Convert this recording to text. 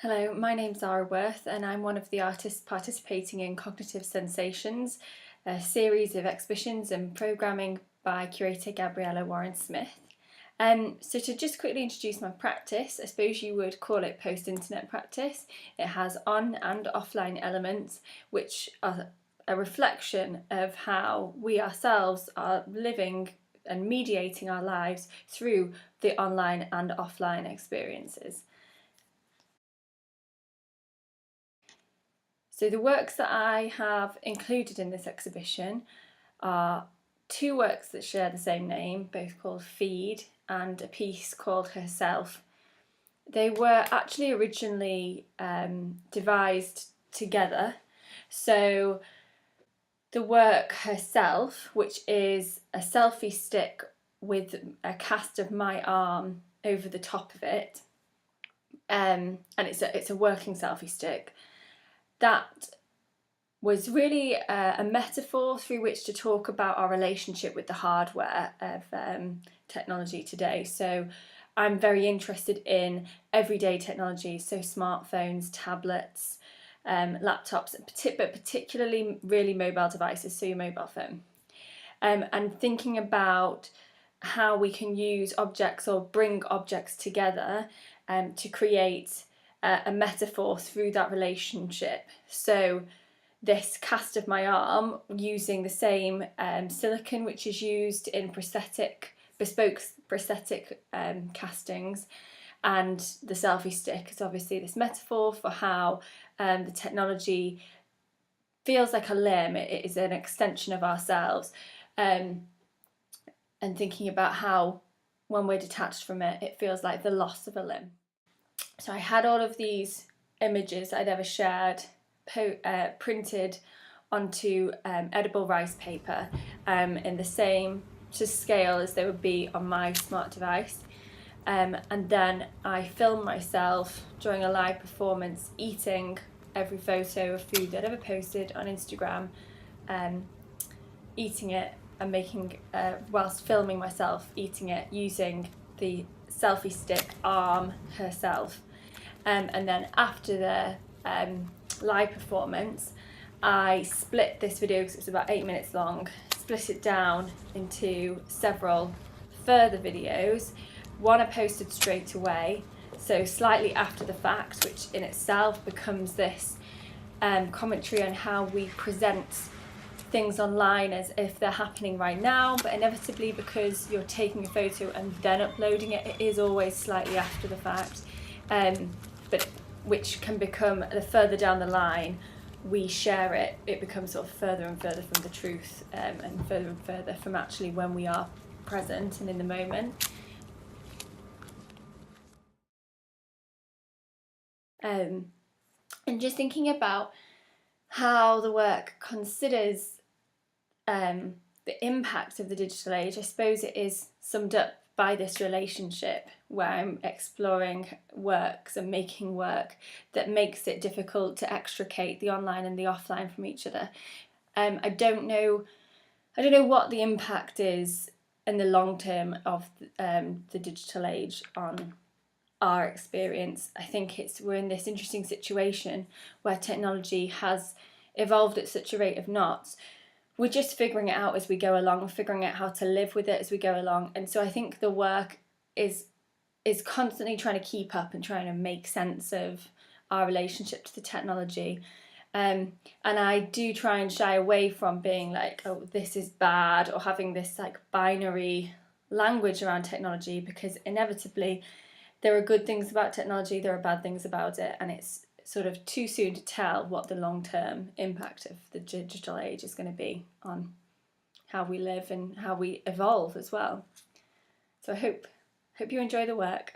Hello, my name's Zara and I'm one of the artists participating in Cognitive Sensations, a series of exhibitions and programming by curator Gabriella Warren-Smith. So to just quickly introduce my practice, I suppose you would call it post-internet practice. It has on and offline elements which are a reflection of how we ourselves are living and mediating our lives through the online and offline experiences. So the works that I have included in this exhibition are two works that share the same name, both called Feed, and a piece called Herself. They were actually originally devised together. So the work Herself, which is a selfie stick with a cast of my arm over the top of it, and it's a working selfie stick, that was really a metaphor through which to talk about our relationship with the hardware of technology today. So I'm very interested in everyday technology, so smartphones, tablets, laptops, but particularly really mobile devices, so your mobile phone. And thinking about how we can use objects or bring objects together to create a metaphor through that relationship. So this cast of my arm using the same silicone which is used in bespoke prosthetic castings, and the selfie stick is obviously this metaphor for how the technology feels like a limb. It is an extension of ourselves, and thinking about how when we're detached from it, it feels like the loss of a limb. So I had all of these images I'd ever shared printed onto edible rice paper in the same scale as they would be on my smart device. And then I filmed myself during a live performance eating every photo of food that I'd ever posted on Instagram, eating it and making, whilst filming myself eating it using the selfie stick arm Herself. And then after the live performance, I split this video, because it's about 8 minutes long, split it down into several further videos. One I posted straight away, so slightly after the fact, which in itself becomes this commentary on how we present things online as if they're happening right now, but inevitably, because you're taking a photo and then uploading it, it is always slightly after the fact, but which can become, the further down the line we share it, it becomes sort of further and further from the truth, and further from actually when we are present and in the moment. And just thinking about how the work considers the impact of the digital age, I suppose it is summed up by this relationship where I'm exploring works and making work that makes it difficult to extricate the online and the offline from each other. I don't know what the impact is in the long term of the digital age on our experience. I think we're in this interesting situation where technology has evolved at such a rate of knots. We're just figuring it out as we go along, figuring out how to live with it as we go along. And so I think the work is constantly trying to keep up and trying to make sense of our relationship to the technology. And I do try and shy away from being like, oh, this is bad, or having this like binary language around technology, because inevitably there are good things about technology, there are bad things about it, and it's sort of too soon to tell what the long-term impact of the digital age is going to be on how we live and how we evolve as well. So I hope you enjoy the work.